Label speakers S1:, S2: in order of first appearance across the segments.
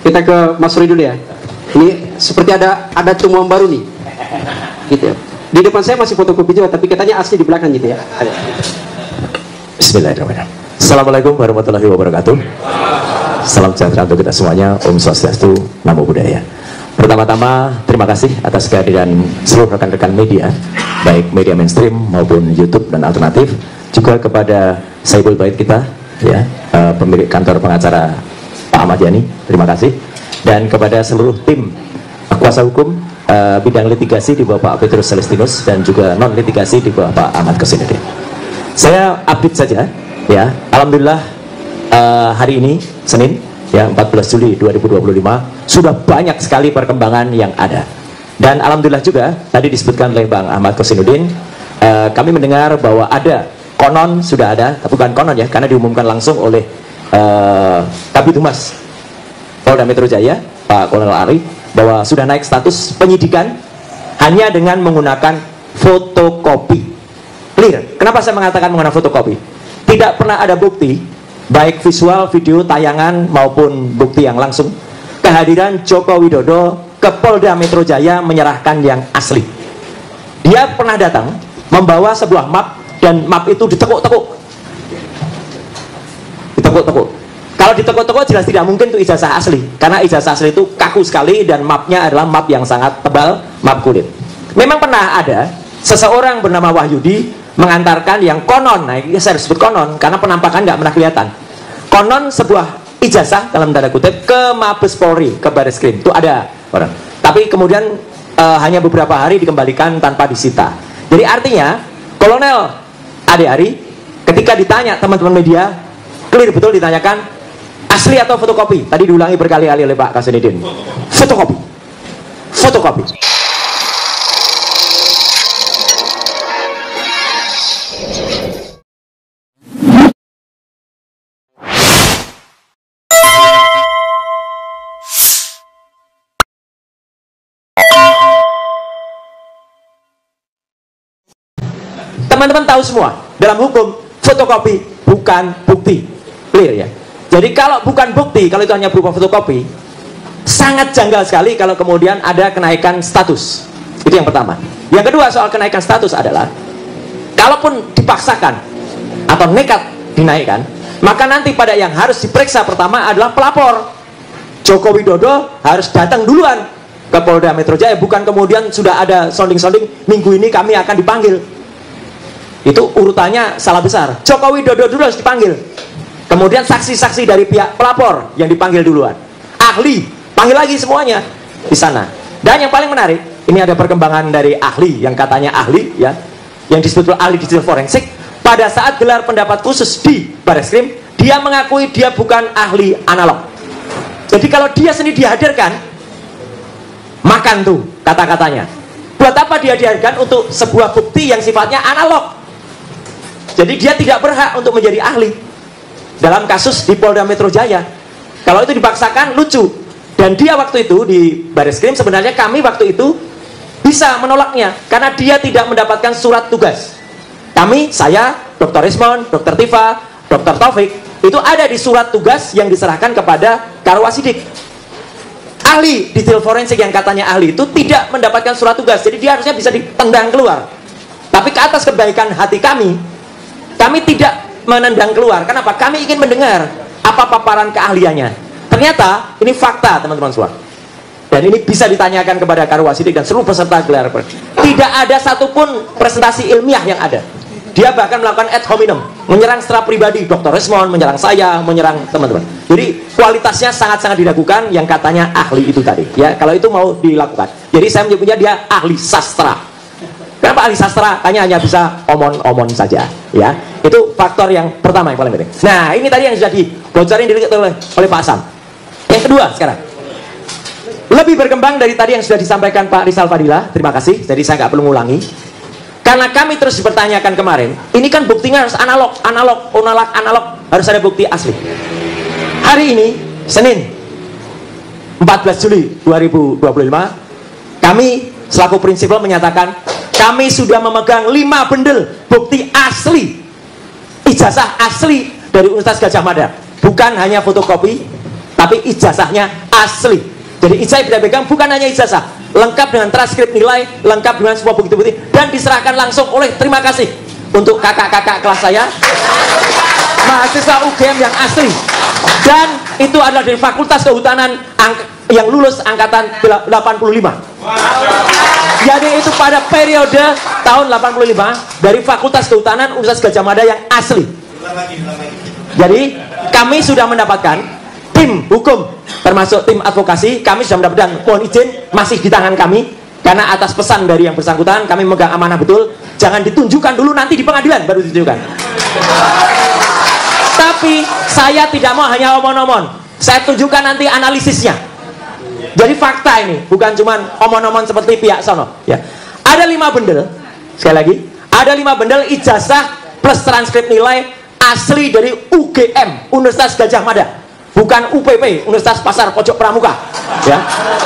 S1: Kita ke Mas Roy dulu ya. Ini seperti ada temuan baru nih. Gitu ya. Di depan saya masih fotokopi juga, tapi katanya asli di belakang gitu ya.
S2: Bismillahirrahmanirrahim. Assalamualaikum warahmatullahi wabarakatuh. Salam sejahtera untuk kita semuanya. Om Swastiastu, Namo Buddhaya. Pertama-tama terima kasih atas kehadiran seluruh rekan-rekan media, baik media mainstream maupun YouTube dan alternatif, juga kepada Saibul Bait kita, ya, pemilik kantor pengacara Pak Ahmad Yani, terima kasih, dan kepada seluruh tim kuasa hukum bidang litigasi di bawah Pak Petrus Celestinus dan juga non litigasi di bawah Pak Ahmad Kosinudin. Saya update saja, ya. Alhamdulillah hari ini Senin, ya, 14 Juli 2025 sudah banyak sekali perkembangan yang ada. Dan alhamdulillah juga tadi disebutkan oleh Bang Ahmad Kosinudin, kami mendengar bahwa ada konon, sudah ada, tapi bukan konon ya, karena diumumkan langsung oleh Kabid Humas Polda Metro Jaya, Pak Kolonel Ari, bahwa sudah naik status penyidikan hanya dengan menggunakan fotokopi. Clear. Kenapa saya mengatakan menggunakan fotokopi? Tidak pernah ada bukti, baik visual, video, tayangan maupun bukti yang langsung, kehadiran Joko Widodo ke Polda Metro Jaya menyerahkan yang asli. Dia pernah datang membawa sebuah map, dan map itu ditekuk-tekuk. Ditekuk-tekuk. Kalau ditekuk-tekuk jelas tidak mungkin itu ijazah asli, karena ijazah asli itu kaku sekali dan mapnya adalah map yang sangat tebal, map kulit. Memang pernah ada seseorang bernama Wahyudi mengantarkan yang konon, nah ini saya sebut konon karena penampakan nggak pernah kelihatan. Konon sebuah ijazah dalam tanda kutip ke Mabes Polri, ke Bareskrim, itu ada orang. Tapi kemudian hanya beberapa hari dikembalikan tanpa disita. Jadi artinya Kolonel Ade Ari ketika ditanya teman-teman media, clear betul ditanyakan asli atau fotokopi. Tadi diulangi berkali-kali oleh Pak Kosinudin. Fotokopi. Fotokopi. Teman-teman tahu semua, dalam hukum fotokopi bukan bukti. Clear ya. Jadi kalau bukan bukti, kalau itu hanya berupa fotokopi, sangat janggal sekali kalau kemudian ada kenaikan status. Itu yang pertama. Yang kedua soal kenaikan status adalah, kalaupun dipaksakan atau nekat dinaikkan, maka nanti pada yang harus diperiksa pertama adalah pelapor. Joko Widodo harus datang duluan ke Polda Metro Jaya, bukan kemudian sudah ada sounding-sounding minggu ini kami akan dipanggil. Itu urutannya salah besar. Joko Widodo dulu harus dipanggil, kemudian saksi-saksi dari pihak pelapor yang dipanggil duluan, ahli panggil lagi semuanya di sana. Dan yang paling menarik, ini ada perkembangan dari ahli yang katanya ahli, ya, yang disebut ahli digital forensik. Pada saat gelar pendapat khusus di Bareskrim, dia mengakui dia bukan ahli analog. Jadi kalau dia sendiri dihadirkan, makan tuh kata-katanya. Buat apa dia dihadirkan untuk sebuah bukti yang sifatnya analog? Jadi dia tidak berhak untuk menjadi ahli dalam kasus di Polda Metro Jaya. Kalau itu dipaksakan lucu. Dan dia waktu itu di Bareskrim, sebenarnya kami waktu itu bisa menolaknya karena dia tidak mendapatkan surat tugas. Kami, saya, Dr. Rismon, Dr. Tifa, Dr. Taufik, itu ada di surat tugas yang diserahkan kepada Karwasidik. Ahli detail forensik yang katanya ahli itu tidak mendapatkan surat tugas, jadi dia harusnya bisa ditendang keluar. Tapi ke atas kebaikan hati kami tidak menendang keluar. Kenapa? Kami ingin mendengar apa paparan keahliannya. Ternyata ini fakta, teman-teman semua. Dan ini bisa ditanyakan kepada Karwasidik dan seluruh peserta gelar. Tidak ada satupun presentasi ilmiah yang ada. Dia bahkan melakukan ad hominem, menyerang secara pribadi Dr. Rismon, menyerang saya, menyerang teman-teman. Jadi kualitasnya sangat-sangat diragukan yang katanya ahli itu tadi. Ya, kalau itu mau dilakukan. Jadi saya menyebutnya dia ahli sastra. Kenapa ahli sastra? Hanya bisa omon-omon saja, ya. Itu faktor yang pertama yang paling penting. Nah, ini tadi yang sudah dibocorin oleh Pak Sam. Yang kedua sekarang, lebih berkembang dari tadi yang sudah disampaikan Pak Rizal Fadila. Terima kasih. Jadi saya nggak perlu ngulangi. Karena kami terus dipertanyakan kemarin, ini kan buktinya harus analog, harus ada bukti asli. Hari ini, Senin, 14 Juli 2025, kami selaku prinsipal menyatakan kami sudah memegang 5 bendel bukti asli, ijazah asli dari Universitas Gadjah Mada, bukan hanya fotokopi, tapi ijazahnya asli. Jadi ijazah yang dipegang bukan hanya ijazah, lengkap dengan transkrip nilai, lengkap dengan semua bukti-bukti, dan diserahkan langsung oleh, terima kasih untuk kakak-kakak kelas saya, mahasiswa UGM yang asli. Dan itu adalah dari Fakultas Kehutanan yang lulus angkatan 85. Jadi itu pada periode tahun 85 dari Fakultas Kehutanan Universitas Gadjah Mada yang asli. Jadi kami sudah mendapatkan tim hukum, termasuk tim advokasi, kami sudah mendapatkan, mohon izin, masih di tangan kami, karena atas pesan dari yang bersangkutan kami memegang amanah betul, jangan ditunjukkan dulu, nanti di pengadilan baru ditunjukkan. Tapi saya tidak mau hanya omong-omong, saya tunjukkan nanti analisisnya. Jadi fakta ini, bukan cuma omong-omong seperti pihak sono ya. Ada 5 bendel, sekali lagi, ada 5 bendel ijazah plus transkrip nilai asli dari UGM, Universitas Gadjah Mada, bukan UPP, Universitas Pasar Pojok Pramuka ya,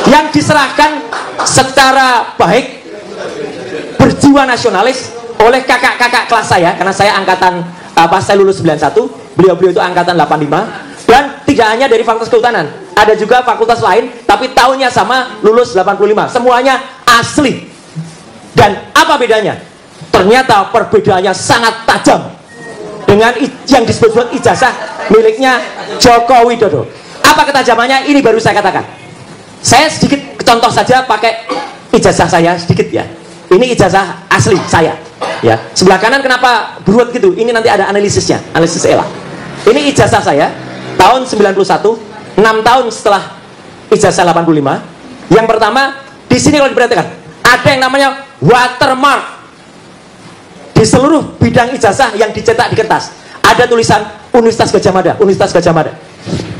S2: yang diserahkan secara baik, berjiwa nasionalis oleh kakak-kakak kelas saya, karena saya angkatan pas saya lulus 91, beliau-beliau itu angkatan 85, dan tidak hanya dari Fakultas Kehutanan, ada juga fakultas lain tapi tahunnya sama, lulus 85, semuanya asli. Dan apa bedanya? Ternyata perbedaannya sangat tajam dengan yang disebut ijazah miliknya Joko Widodo. Apa ketajamannya? Ini baru saya katakan. Saya sedikit contoh saja pakai ijazah saya sedikit ya. Ini ijazah asli saya ya. Sebelah kanan kenapa beruat gitu? Ini nanti ada analisisnya, analisis ELA. Ini ijazah saya tahun 91, 6 tahun setelah ijazah 85. Yang pertama, di sini kalau diperhatikan, ada yang namanya watermark di seluruh bidang ijazah yang dicetak di kertas. Ada tulisan Universitas Gadjah Mada, Universitas Gadjah Mada.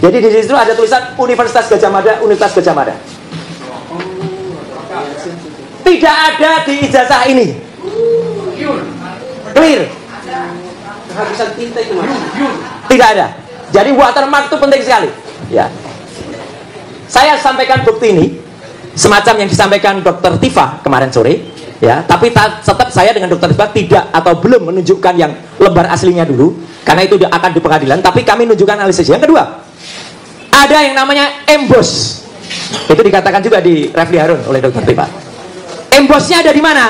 S2: Jadi di situ ada tulisan Universitas Gadjah Mada, Universitas Gadjah Mada. Tidak ada di ijazah ini. Clear.
S1: Kehabisan tinta itu Mas.
S2: Tidak ada. Jadi watermark itu penting sekali. Ya. Saya sampaikan bukti ini, semacam yang disampaikan Dr. Tifa kemarin sore. Ya, tapi tetap saya dengan Dr. Tifa tidak atau belum menunjukkan yang lembar aslinya dulu, karena itu akan di pengadilan. Tapi kami menunjukkan analisis. Yang kedua, ada yang namanya emboss. Itu dikatakan juga di Refli Harun oleh Dr. Tifa. Embossnya ada di mana?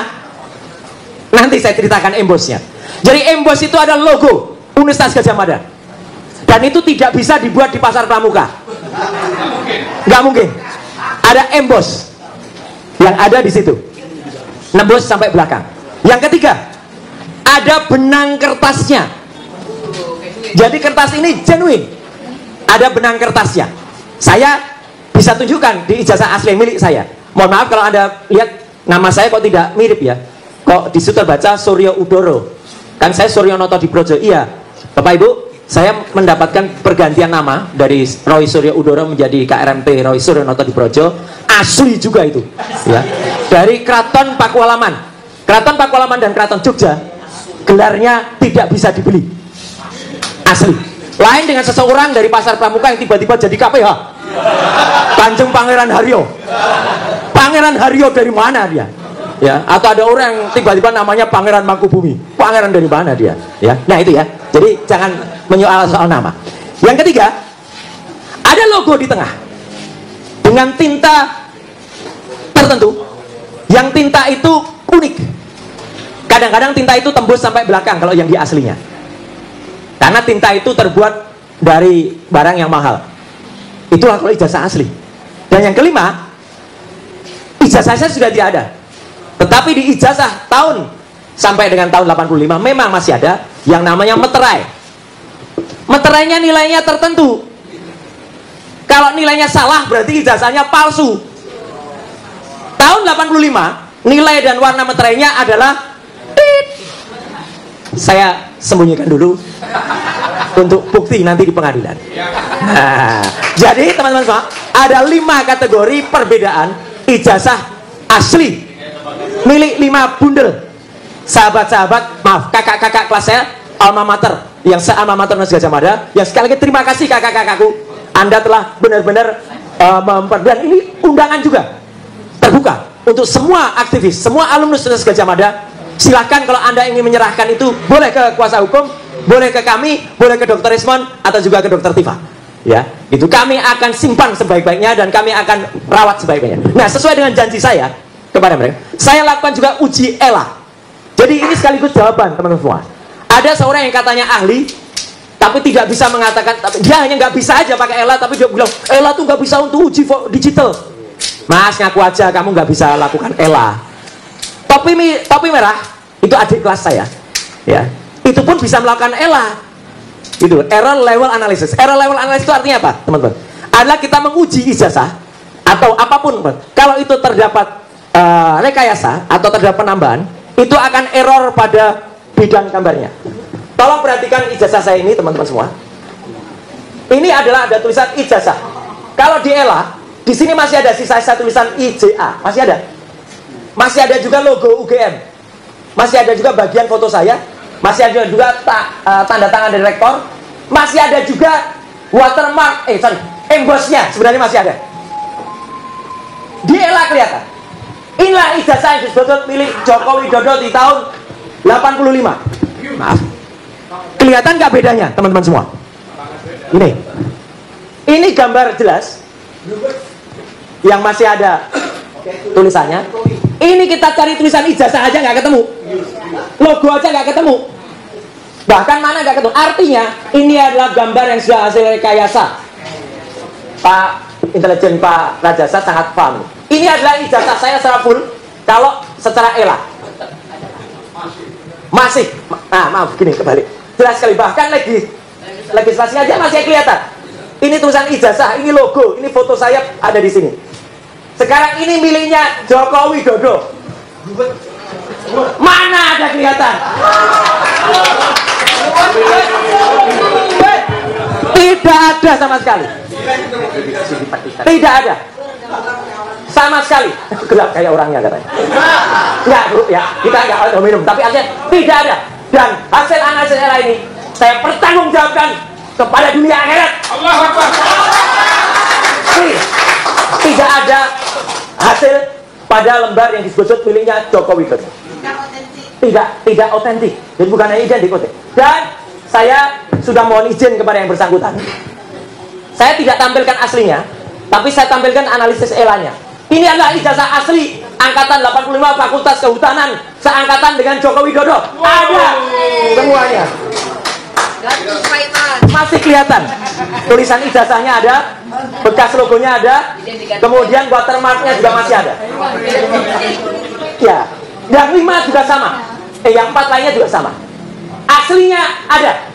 S2: Nanti saya ceritakan embossnya. Jadi emboss itu ada logo Universitas Gadjah Mada, dan itu tidak bisa dibuat di Pasar Pramuka. Nggak mungkin. Ada emboss yang ada di situ, nembus sampai belakang. Yang ketiga, ada benang kertasnya. Jadi kertas ini genuine, ada benang kertasnya. Saya bisa tunjukkan di ijazah asli milik saya. Mohon maaf kalau Anda lihat nama saya kok tidak mirip ya. Kok di situ terbaca Suryo Udoro. Kan saya Suryonoto Dibrojo. Iya, Bapak Ibu, saya mendapatkan pergantian nama dari Roy Suryo Udoro menjadi KRMP Roy Suryonoto Dibrojo. Asli juga itu ya. Dari Keraton Pakualaman. Keraton Pakualaman dan Keraton Jogja gelarnya tidak bisa dibeli. Asli. Lain dengan seseorang dari Pasar Pramuka yang tiba-tiba jadi KPH. Kanjeng Pangeran Haryo. Pangeran Haryo dari mana dia? Ya, atau ada orang yang tiba-tiba namanya Pangeran Mangkubumi. Pangeran dari mana dia? Ya. Nah, itu ya. Jadi jangan menyoal soal nama. Yang ketiga, ada logo di tengah dengan tinta tertentu. Yang tinta itu unik. Kadang-kadang tinta itu tembus sampai belakang kalau yang di aslinya. Karena tinta itu terbuat dari barang yang mahal. Itulah kalau ijazah asli. Dan yang kelima, ijazah saya sudah tidak ada. Tetapi di ijazah tahun sampai dengan tahun 85 memang masih ada yang namanya meterai. Meterainya nilainya tertentu. Kalau nilainya salah berarti ijazahnya palsu. Tahun 85 nilai dan warna meterainya adalah tit. Saya sembunyikan dulu untuk bukti nanti di pengadilan. Nah, jadi teman-teman semua, ada 5 kategori perbedaan ijazah asli milik 5 bundel sahabat-sahabat, maaf, kakak-kakak kelas saya alma mater, yang se-alma mater Universitas Gadjah Mada, yang sekali lagi terima kasih kakak-kakakku, Anda telah benar-benar dan ini undangan juga terbuka untuk semua aktivis, semua alumnus Universitas Gadjah Mada. Silakan kalau Anda ingin menyerahkan itu, boleh ke kuasa hukum, boleh ke kami, boleh ke Dr. Ismon, atau juga ke Dr. Tifa. ya, itu kami akan simpan sebaik-baiknya dan kami akan rawat sebaik-baiknya. Nah, sesuai dengan janji saya kepada mereka, saya lakukan juga uji ELA. Jadi ini sekaligus jawaban teman-teman semua. Ada seorang yang katanya ahli, tapi tidak bisa mengatakan, dia hanya nggak bisa aja pakai ELA, tapi dia bilang ELA tuh nggak bisa untuk uji digital. Mas, ngaku aja kamu nggak bisa lakukan ELA. Topi merah itu adik kelas saya, ya, itu pun bisa melakukan ELA. Itu error level analysis. Error level analysis itu artinya apa, teman-teman? Adalah kita menguji ijazah atau apapun, kalau itu terdapat rekayasa atau terdapat penambahan, itu akan error pada bidang gambarnya. Tolong perhatikan ijazah saya ini, teman-teman semua. Ini adalah ada tulisan ijazah. Kalau di ELA, di sini masih ada sisa tulisan IJA, masih ada. Masih ada juga logo UGM. Masih ada juga bagian foto saya. Masih ada juga tanda tangan dari rektor. Masih ada juga watermark, embossnya sebenarnya masih ada. Di ELA kelihatan. Inilah ijazah yang disebut milik Joko Widodo di tahun 85. Maaf. Kelihatan nggak bedanya, teman-teman semua? Ini gambar jelas yang masih ada tulisannya. Ini kita cari tulisan ijazah aja nggak ketemu, logo aja nggak ketemu, bahkan mana nggak ketemu. Artinya ini adalah gambar yang sudah hasil rekayasa. Pak intelijen, Pak Rajasa sangat paham. Ini adalah ijazah saya secara full. Kalau secara ELA masih, maaf gini kebalik, jelas sekali. Bahkan legislasi aja masih kelihatan. Ini tulisan ijazah, ini logo, ini foto saya ada di sini. Sekarang ini miliknya Joko Widodo. Mana ada kelihatan? Tidak ada sama sekali. Tidak ada sama sekali. Gelap kayak orangnya katanya. Enggak, bro, ya. Kita enggak minum, tapi artinya tidak ada. Dan hasil analisis ELA ini saya pertanggungjawabkan kepada dunia akhirat. Allahu Akbar. Tidak ada hasil pada lembar yang disebut miliknya Joko Widodo. Tidak otentik. Jadi bukan hanya identik. Dan saya sudah mohon izin kepada yang bersangkutan. Saya tidak tampilkan aslinya, tapi saya tampilkan analisis ELA-nya. Ini adalah ijazah asli angkatan 85 Fakultas Kehutanan seangkatan dengan Joko Widodo. Ada semuanya. Masih kelihatan. Tulisan ijazahnya ada, bekas logonya ada, kemudian watermarknya juga masih ada. Ya, yang 5 juga sama. Yang 4 lainnya juga sama. Aslinya ada.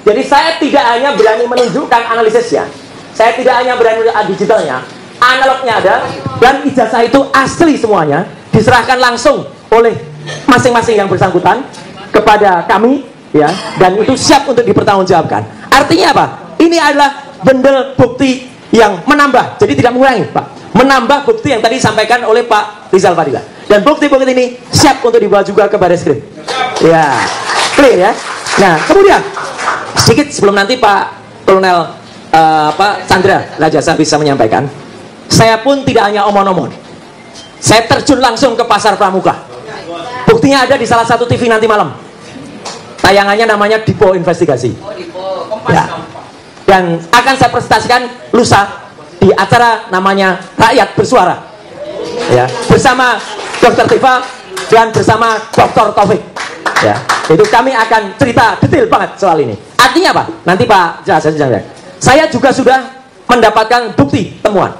S2: Jadi saya tidak hanya berani menunjukkan analisisnya, saya tidak hanya berani digitalnya, analognya ada, dan ijazah itu asli semuanya, diserahkan langsung oleh masing-masing yang bersangkutan kepada kami, ya, dan itu siap untuk dipertanggungjawabkan. Artinya apa? Ini adalah bendel bukti yang menambah, jadi tidak mengurangi, Pak. Menambah bukti yang tadi disampaikan oleh Pak Rizal Fadila. Dan bukti-bukti ini siap untuk dibawa juga ke Baris Krim. Ya, clear ya. Nah, kemudian sedikit sebelum nanti Pak Kolonel Chandra Rajasa bisa menyampaikan, saya pun tidak hanya omong-omong. Saya terjun langsung ke pasar Pramuka. Buktinya ada di salah satu TV nanti malam. Tayangannya namanya Dipo Investigasi. Ya. Dan akan saya presentasikan lusa di acara namanya Rakyat Bersuara. Ya, bersama Dr. Tifa dan bersama Dr. Taufik. Ya, itu kami akan cerita detail banget soal ini. Artinya apa? Nanti Pak jelaskan. Saya juga sudah mendapatkan bukti temuan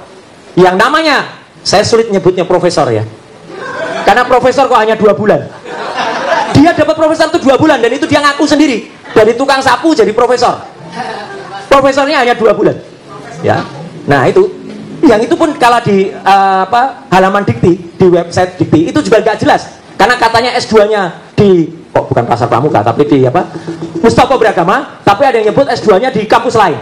S2: yang namanya, saya sulit nyebutnya profesor ya, karena profesor kok hanya 2 bulan. Dia dapat profesor itu 2 bulan, dan itu dia ngaku sendiri, dari tukang sapu jadi profesor. Profesornya hanya 2 bulan ya. Nah itu, yang itu pun kalau di halaman Dikti, di website Dikti itu juga nggak jelas, karena katanya S2-nya di bukan Pasar Pramuka, tapi di Mustopo Beragama, tapi ada yang nyebut S2-nya di kampus lain.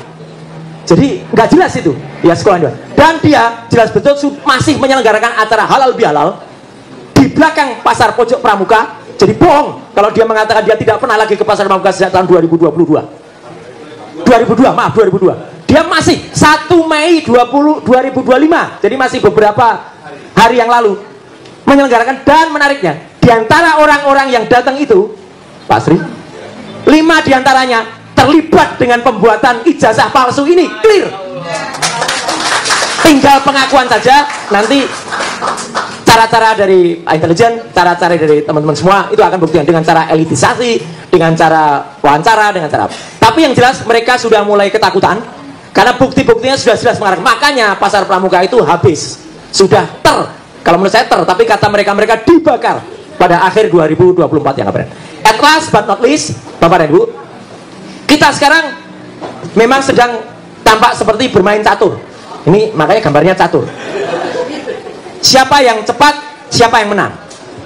S2: Jadi nggak jelas itu ya sekolahnya. Dan dia jelas betul masih menyelenggarakan acara halal bihalal di belakang pasar pojok Pramuka. Jadi bohong kalau dia mengatakan dia tidak pernah lagi ke pasar Pramuka sejak tahun 2022. Dia masih 1 Mei 2025. Jadi masih beberapa hari yang lalu menyelenggarakan. Dan menariknya, di antara orang-orang yang datang itu, Pak Sri, 5 diantaranya terlibat dengan pembuatan ijazah palsu ini. Clear. Tinggal pengakuan saja, nanti cara-cara dari intelijen, cara-cara dari teman-teman semua itu akan buktikan dengan cara elitisasi, dengan cara wawancara, dengan cara. Tapi yang jelas mereka sudah mulai ketakutan karena bukti-buktinya sudah jelas mengarah. Makanya pasar pramuka itu habis, sudah kalau menurut saya tapi kata mereka dibakar pada akhir 2024 yang kemarin. At last but not least, Bapak dan Ibu, kita sekarang memang sedang tampak seperti bermain catur. Ini makanya gambarnya catur. Siapa yang cepat, siapa yang menang.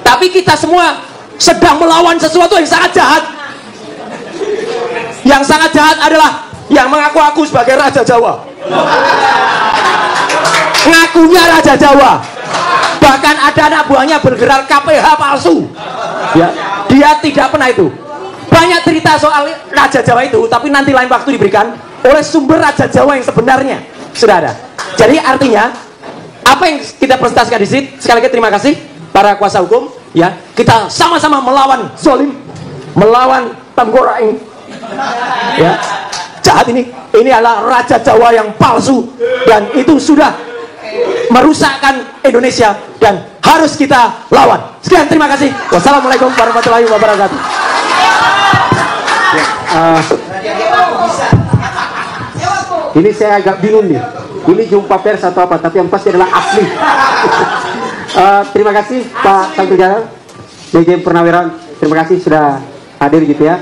S2: Tapi kita semua sedang melawan sesuatu yang sangat jahat. Yang sangat jahat adalah yang mengaku-aku sebagai Raja Jawa. Ngakunya Raja Jawa. Bahkan ada anak buahnya bergerak KPH palsu. Ya, dia tidak pernah itu. Banyak cerita soal Raja Jawa itu, tapi nanti lain waktu diberikan oleh sumber Raja Jawa yang sebenarnya sudah ada. Jadi artinya apa yang kita presentasikan di sini, sekali lagi terima kasih para kuasa hukum, ya. Kita sama-sama melawan zolim, melawan tenggoraing, ya. Jahat ini adalah Raja Jawa yang palsu dan itu sudah merusakkan Indonesia dan harus kita lawan. Sekian, terima kasih. Wassalamualaikum warahmatullahi wabarakatuh.
S1: Ini saya agak bingung nih. Ini jumpa pers atau apa? Tapi yang pasti adalah asli. Terima kasih Pak Samsul Jalal, DJM Purnaweran. Terima kasih sudah hadir gitu ya.